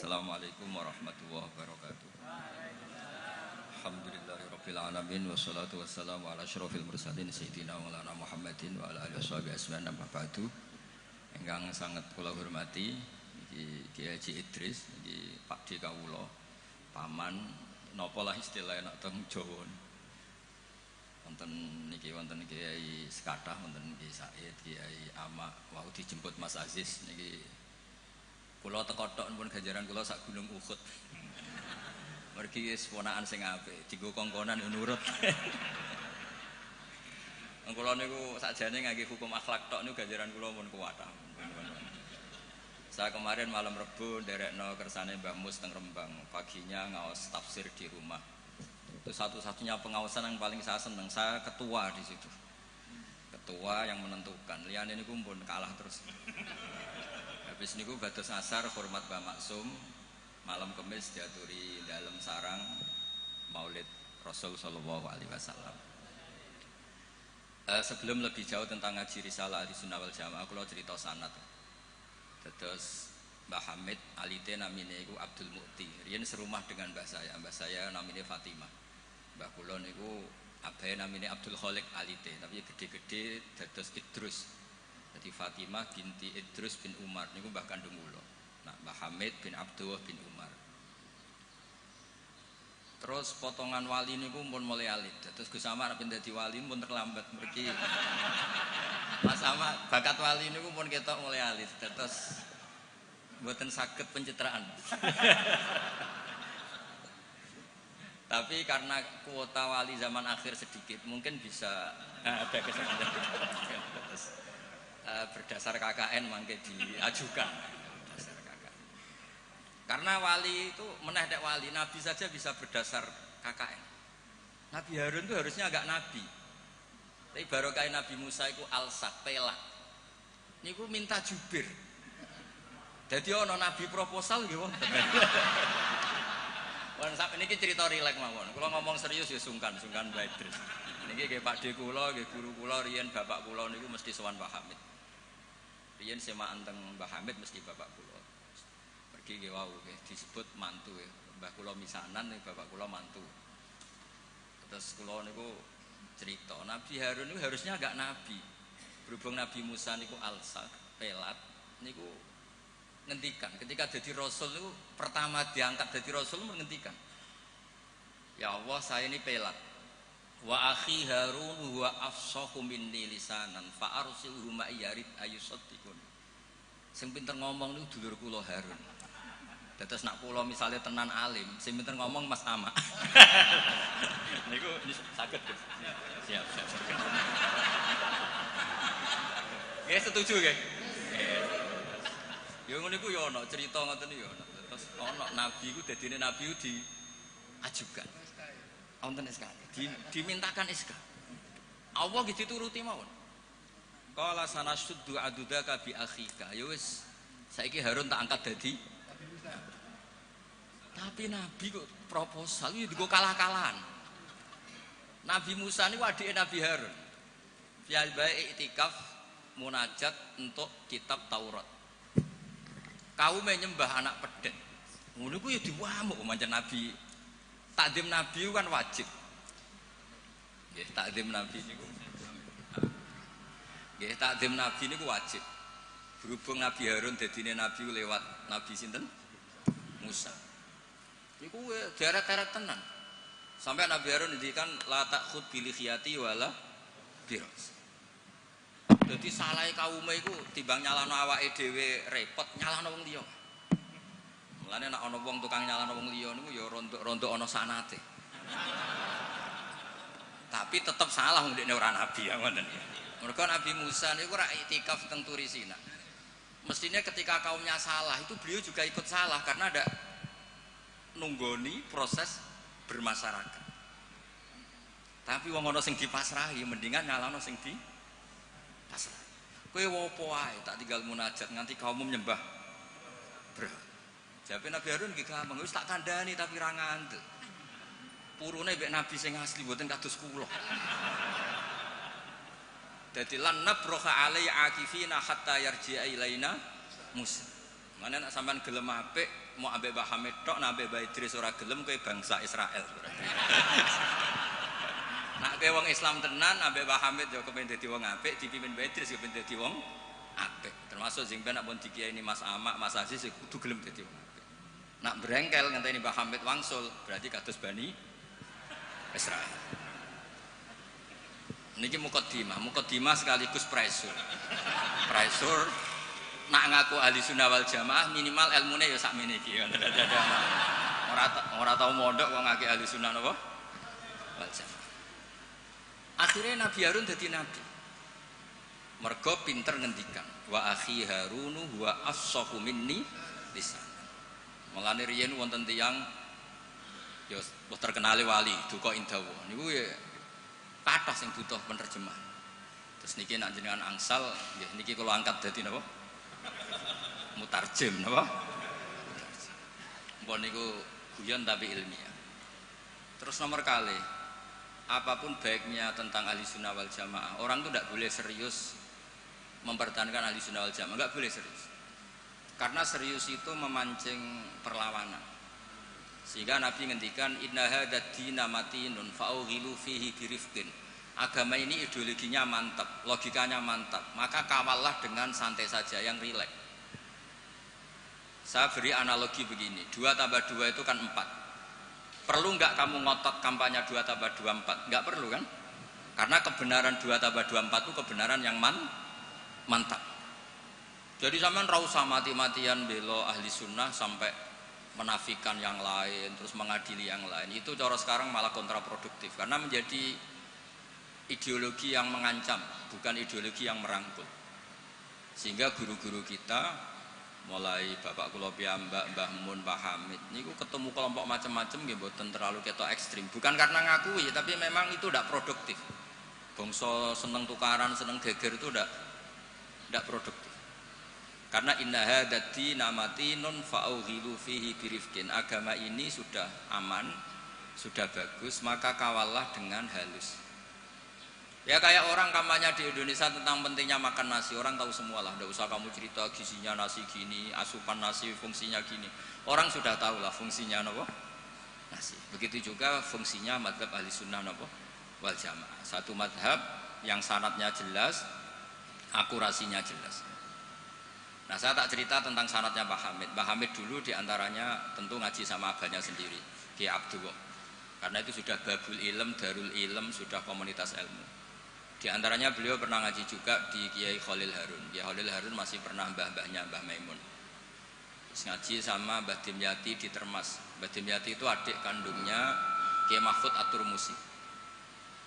Assalamualaikum warahmatullahi wabarakatuh. Alhamdulillahirabbil alamin wassalatu wassalamu ala asyrofil mursalin sayyidina maulana Muhammadin wa ala alihi washabihi ajmain amma ba'du. Ingkang sanget kula hormati iki Kiai Haji Idris iki Pakde kawula paman napa lah istilah nek teng Jawa. Wonten niki wonten Kiai Sekathah, wonten Kiai Said, Kiai Ama wau dijemput Mas Aziz niki. Kula teko tok pun ganjaran kula sak gunung Uhud. Mergi wis ponakan sing apik, dienggo kongkonan yo nurut. Kula niku sakjane ngangge hukum akhlak tok niku ganjaran kula pun kuwat. Saya kemarin malam Rebo nderekno kersane Mbah Mus teng Rembang, paginya ngaos tafsir di rumah. Itu satu-satunya pengawasan yang paling saya seneng, saya ketua di situ. Ketua yang menentukan, liyane niku pun kalah terus. Habis niku bados asar hormat Mbah Maksum, malam Kamis diaturi dalam sarang Maulid Rasul sallallahu alaihi wasallam. Sebelum lebih jauh tentang ngaji risalah Ahlussunnah wal Jamaah, kula cerita sanad. Terus Mbah Hamid alite namine iku Abdul Mukti. Riyen serumah dengan mbah saya namine Fatimah. Mbah kula niku abahe namine Abdul Khaliq alite, tapi gede-gede dados Idrus. Jadi Fatimah binti Idrus bin Umar niku mbah kandung kula. Nah, Mbah Hamid bin Abdullah bin Umar. Terus potongan wali niku pun mulai alit. Terus Gus Ahmad nek dadi wali pun terlambat mergi. Mas Ahmad bakat wali niku pun ketok mulai alit. Terus mboten saged pencitraan. Tapi karena kuota wali zaman akhir sedikit, mungkin bisa ada kesempatan. Berdasar KKN mangke diajukan. Berdasar KKN. Karena wali itu meneh dek wali, nabi saja bisa berdasar KKN. Nabi Harun itu harusnya agak nabi. Tapi barokah Nabi Musa itu alsak, pelak. Niku minta jubir. Jadi ono nabi proposal nggih wonten. Wan sak niki cerita rileks mawon. Kula ngomong serius ya sungkan Mbah Idris. Niki nggih Pakde kula, nggih guru kula riyen bapak kula niku mesti sowan Mbah Hamid. Riyen semaan teng Mbah Hamid mesti bapak kula. Pergi nggih wau nggih disebut mantu ya. Mbah kula misanan ning bapak kula mantu. Terus kula niku cerita Nabi Harun niku harusnya agak nabi. Berhubung Nabi Musa niku alsak, pelat niku ngendikan ketika jadi rasul itu pertama diangkat jadi rasul menghentikan, ya Allah saya ini pelat, wa akhi Harun huwa afsahu minni lisanan fa arsilhu ma'iyarid ayusaddiqun. Sing pinter ngomong niku dulur kula Harun. Dados nak kula misale tenan alim, sing pinter ngomong Mas Ama. Niku saged. Siap. Nggih setuju nggih. Ya ngono iku ya ana cerita ngoten ya ana. Terus ana nabi iku dadine nabi iku diajukan. Wonten SK. Dimintakan SK. Allah nggih dituruti mawon. Qala sanasuddu adudaka bi akhika. Ya wis saiki Harun tak angkat dadi. Tapi nabi kok proposal iki digo kalah-kalahan. Nabi Musa niku adike Nabi Harun. Piyabae iktikaf munajat untuk kitab Taurat. Kaum menyembah anak pedet. Ngono ku ya diwamuk pancen nabi. Takdim nabi kan wajib. Nggih, takdim nabi niku. Nggih, takdim nabi niku wajib. Berhubung Nabi Harun dadine nabi lewat nabi sinten? Musa. Niku derek-derek tenan. Sampai Nabi Harun ngendikan la takhud bil khiyati wala biras. Jadi salah kaum iku timbang nyalano awake dhewe repot nyalano wong liya. Mulane nek ana wong tukang nyalano wong liya niku ya rontok ana sanate. Tapi tetep salah wong dekne ora nabi ya ngoten ya. Mergo Nabi Musa niku ora iktikaf teng Turi Sina. Mestinya ketika kaumnya salah itu beliau juga ikut salah karena ada nunggoni proses bermasyarakat. Tapi wong ana sing dipasrahi mendingan nyalano sing di pasrah. Kowe wopo ae tak tinggal munajat nganti kaum menyembah berhala. Jawabe Nabi Harun nggih gampang, wis tak kandhani tapi ra ngandel. Purune mek nabi sing asli mboten kados kula. Dadi lan nabroha alai akifina hatta yarji'a ilaina Musa. Mana nak sampean gelem apik mau ambek Mbah Hamid tok, nak ambek Mbah Idris ora gelem kowe bangsa Israel. Nak kowe wong Islam tenan ambek Mbah Hamid yo kepen dadi wong apik, dipimpin Mbah Idris yo kepen dadi wong apik. Termasuk sing ben nak pun dikiai ini Mas Amak, Mas Aziz kudu gelem dadi wong apik. Nak brengkel ngenteni Mbah Hamid wangsul, berarti kados Bani Israel. Niki mukaddimah sekaligus praisur. Praisur nak ngaku ahli sunnah wal jamaah minimal ilmune ya sakmene iki. Ora tau mondok kok ngake ahli sunnah napa? Wal jamaah. Akhirnya Nabi Harun dadi nabi. Mergo pinter ngendikan, wa akhi Harunu huwa afsahu minni lisan. Mulane riyen wonten tiyang ya terkenale wali duka indawa. Niku ya kathah sing butuh penerjemah. Terus niki nak jenengan angsal nggih niki kula angkat dadi napa? Mutarjem napa? Mpun niku guyon tapi ilmiah. Terus nomor kali apapun baiknya tentang ahli sunnah wal jamaah, orang itu tidak boleh serius mempertahankan ahli sunnah wal jamaah, nggak boleh serius. Karena serius itu memancing perlawanan. Sehingga Nabi ngendikan inna hadzal dina matinun fa'ughilu fihi birifqin. Agama ini ideologinya mantap, logikanya mantap, maka kawallah dengan santai saja, yang rileks. Saya beri analogi begini, 2 tambah 2 itu kan 4. Perlu nggak kamu ngotot kampanye 2 tambah 2 4? Nggak perlu kan? Karena kebenaran 2 tambah 2 4 itu kebenaran yang mantap. Jadi sampean ra usah mati-matian belo ahli sunnah sampai menafikan yang lain, terus mengadili yang lain. Itu cara sekarang malah kontraproduktif karena menjadi ideologi yang mengancam, bukan ideologi yang merangkul. Sehingga guru-guru kita mulai Bapak kula piyambak, Mbah Mun, Mbah Hamid niku ketemu kelompok macam-macam nggih mboten terlalu ketok ekstrim. Bukan karena ngakui, tapi memang itu tidak produktif. Bangsa seneng tukaran, seneng geger itu tidak produktif. Karena inna hadzal dina matinun fa'ughilu fihi birifqin. Agama ini sudah aman, sudah bagus, maka kawallah dengan halus. Ya kayak orang kampanye di Indonesia tentang pentingnya makan nasi, orang tahu semua lah, tidak usah kamu cerita gizinya nasi gini, asupan nasi fungsinya gini. Orang sudah tahu lah fungsinya apa? Nasi. Begitu juga fungsinya madhab ahli sunnah apa? Wal jamaah. Satu madhab yang sanadnya jelas, akurasinya jelas. Nah saya tak cerita tentang sanadnya Mbah Hamid. Mbah Hamid dulu diantaranya tentu ngaji sama abahnya sendiri, Kiai Abdullah. Karena itu sudah babul ilm, darul ilm, sudah komunitas ilmu. Di antaranya beliau pernah ngaji juga di Kiai Khalil Harun. Kiai Khalil Harun masih pernah mbah-mbahnya Mbah Maimun. Terus ngaji sama Mbah Dimyati di Termas. Mbah Dimyati itu adik kandungnya Kiai Mahfud At-Turmusi.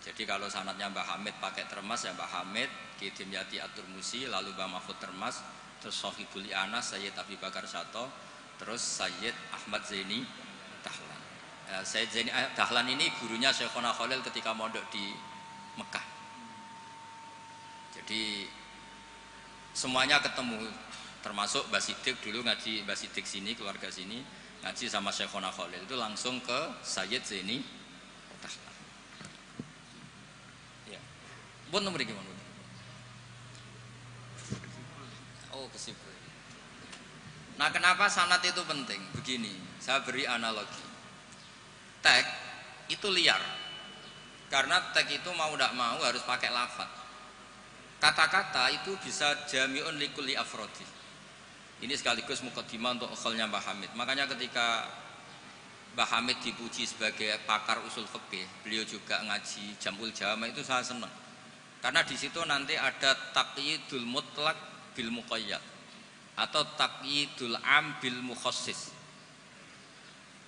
Jadi kalau sanadnya Mbah Hamid pakai Termas ya Mbah Hamid, Kiai Dimyati At-Turmusi, lalu Mbah Mahfud Termas, terus Sohibul Anas Sayyid Abi Bakar Sato, terus Sayyid Ahmad Zaini Dahlan. Sayyid Zaini Dahlan ini gurunya Syekhona Khalil ketika mondok di Mekah. Jadi semuanya ketemu, termasuk Mbah Siddiq dulu ngaji, Mbah Siddiq sini, keluarga sini ngaji sama Syekhona Khalil, itu langsung ke Sayyid Zaini Dahlan. Ya. Pun nomor gimana? Oh, kesimpulan. Nah, kenapa sanad itu penting? Begini, saya beri analogi. Tag itu liar. Karena tag itu mau tidak mau harus pakai lafaz. Kata-kata itu bisa jami'un likulli afrodi. Ini sekaligus mukaddimah untuk ukholnya Mbah Hamid. Makanya ketika Mbah Hamid dipuji sebagai pakar usul fikih, beliau juga ngaji Jamul Jama, itu saya senang. Karena di situ nanti ada taqyidul mutlak bil muqayyad atau taqyidul am bil mukhassis.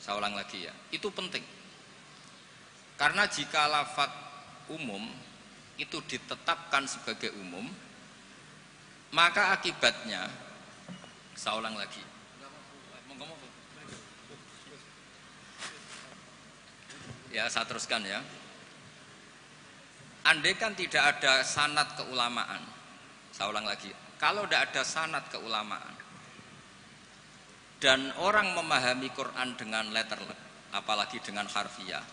Saya ulang lagi ya, itu penting. Karena jika lafaz umum itu ditetapkan sebagai umum, maka akibatnya, saya ulang lagi. Ya, saya teruskan ya. Andai kan tidak ada sanad keulamaan, saya ulang lagi. Kalau tidak ada sanad keulamaan dan orang memahami Quran dengan letterlet, apalagi dengan harfiah,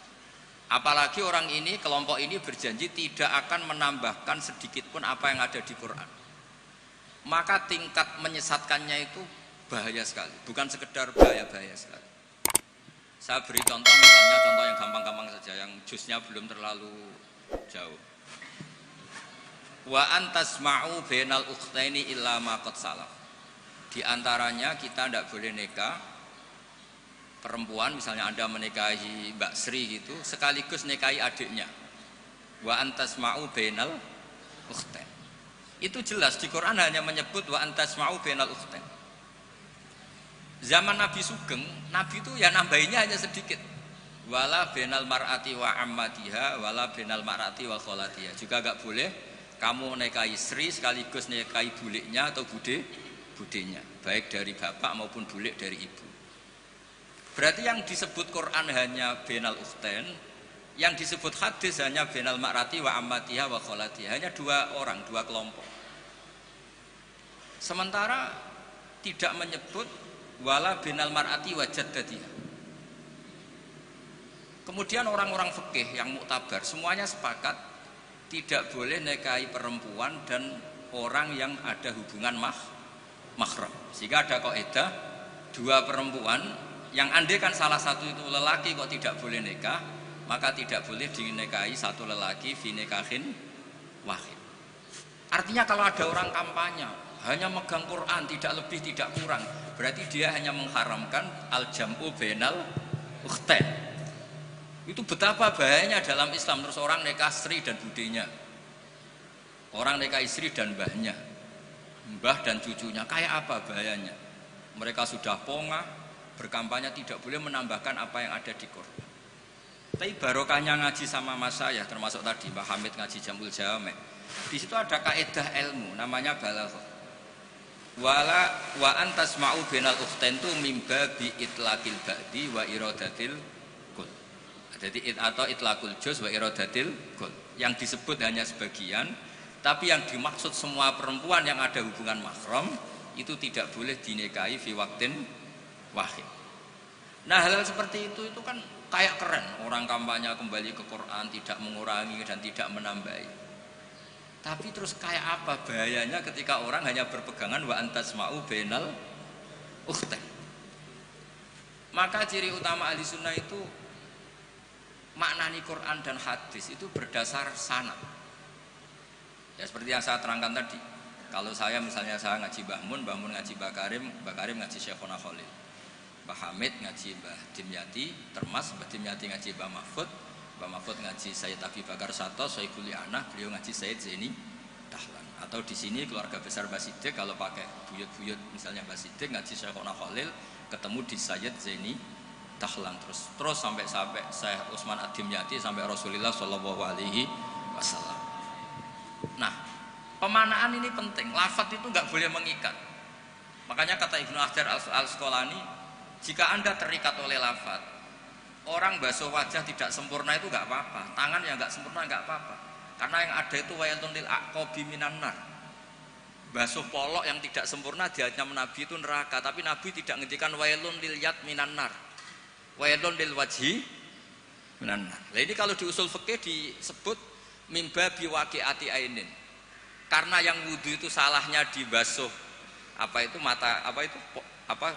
apalagi orang ini, kelompok ini berjanji tidak akan menambahkan sedikit pun apa yang ada di Quran, maka tingkat menyesatkannya itu bahaya sekali. Bukan sekedar bahaya sekali. Saya beri contoh, misalnya contoh yang gampang-gampang saja, yang jusnya belum terlalu jauh. Wa antasma'u bainal ukhtaini illa ma qad salaf. Di antaranya kita tidak boleh nikah perempuan, misalnya Anda menikahi Mbak Sri gitu, sekaligus nikahi adiknya. Wa antasma'u bainal ukhtain. Itu jelas di Quran hanya menyebut wa antasma'u bainal ukhtain. Zaman Nabi Sugeng, Nabi itu ya nambahinnya hanya sedikit. Wala bainal mar'ati wa ammatiha wala bainal mar'ati wa kholatiha. Juga enggak boleh kamu nikahi Sri sekaligus nikahi buliknya atau budenya, baik dari bapak maupun bulik dari ibu. Berarti yang disebut Quran hanya bainal ukhtain, yang disebut hadis hanya bainal mar'ati wa ammatiha wa kholatiha, hanya dua orang, dua kelompok. Sementara tidak menyebut wala bainal mar'ati wa jaddatiha. Kemudian orang-orang fikih yang muktabar semuanya sepakat tidak boleh nikahi perempuan dan orang yang ada hubungan mahram. Sehingga ada kaidah dua perempuan yang andai kan salah satu itu lelaki kok tidak boleh nikah, maka tidak boleh dinikahi satu lelaki fi nikahin wahid. Artinya kalau ada orang kampanye hanya megang Quran tidak lebih tidak kurang, berarti dia hanya mengharamkan al-jam'u bainal ukhtain. Itu betapa bahayanya dalam Islam. Terus orang nikah Sri dan budenya, orang nikah istri dan mbahnya, mbah dan cucunya, kayak apa bahayanya. Mereka sudah pongah berkampanye tidak boleh menambahkan apa yang ada di Quran. Tapi barokahnya ngaji sama mas saya, termasuk tadi Mbak Hamid ngaji Jamul Jame, di situ ada kaidah ilmu namanya balaghah. Wala wa antasma'u bainal ukhtain tu mimba bi itlaqil ba'di wa iradatil kul. Jadi atau itlaqul juz wa iradatil kul. Yang disebut hanya sebagian, tapi yang dimaksud semua perempuan yang ada hubungan mahram itu tidak boleh dinikahi fi waqtin wahid. Nah, hal-hal seperti itu kan kayak keren. Orang kampanye kembali ke Quran, tidak mengurangi dan tidak menambahi. Tapi terus kayak apa bahayanya ketika orang hanya berpegangan wa antasma'u bainal ukhtain. Maka ciri utama ahli sunnah itu maknani Quran dan hadis itu berdasar sanad. Ya seperti yang saya terangkan tadi. Kalau saya misalnya saya ngaji Mbah Mun ngaji Mbah Karim ngaji Syekhona Khalil, Mbah Hamid ngaji Mbah Dimyati, Termas Mbah Dimyati ngaji Mbah Mahfud ngaji Sayyid Abi Bakar Sato, Sohibul Li'anah, beliau ngaji Sayyid Zaini Dahlan. Atau di sini keluarga besar Mbah Siddiq, kalau pakai buyut-buyut misalnya Mbah Siddiq ngaji Syekhona Khalil, ketemu di Sayyid Zaini Dahlan terus sampai Syekh Utsman Ad-Dimyati sampai Rasulullah Shallallahu Alaihi Wasallam. Nah, pemanaan ini penting. Lafadz itu nggak boleh mengikat. Makanya kata Ibnu Hajar Al-Asqalani, jika Anda terikat oleh lafadz, orang basuh wajah tidak sempurna itu nggak apa-apa, tangan yang nggak sempurna nggak apa-apa, karena yang ada itu wailun lil aqabi minan nar. Basuh polok yang tidak sempurna diancam Nabi itu neraka, tapi Nabi tidak ngendikan wailun lil yad minan nar, wailun lil wajhi minan nar. Nah ini kalau di usul fikih disebut mimba biwaqi'ati ainin, karena yang wudu itu salahnya dibasuh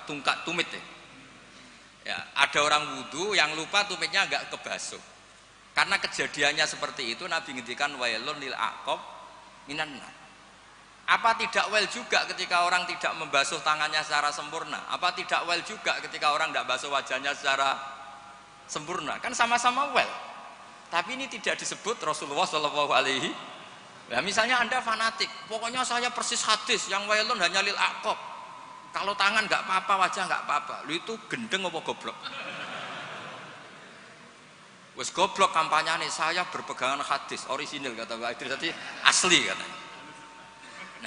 tungkat tumit ya. Ya, ada orang wudu yang lupa tumitnya enggak kebasuh. Karena kejadiannya seperti itu Nabi ngendikan wailun lil aqab minan nar. Apa tidak well juga ketika orang tidak membasuh tangannya secara sempurna? Apa tidak well juga ketika orang tidak basuh wajahnya secara sempurna? Kan sama-sama well. Tapi ini tidak disebut Rasulullah Shallallahu Alaihi. Nah, misalnya Anda fanatik, pokoknya saya persis hadis yang wailun hanya lil aqab. Kalau tangan nggak apa-apa, wajah nggak apa-apa. Lu itu gendeng apa goblok? Wes goblok kampanye nih, saya berpegangan hadis orisinil kata Pak Idris tadi, asli katanya.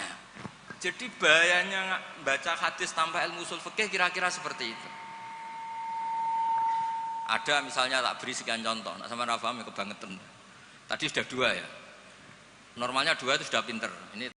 Nah, jadi bahayanya baca hadis tanpa ilmu usul fikih kira-kira seperti itu. Ada misalnya tak beri sekian contoh, nak sama Rafaham ya kebangetan. Tadi sudah dua ya. Normalnya dua itu sudah pinter. Ini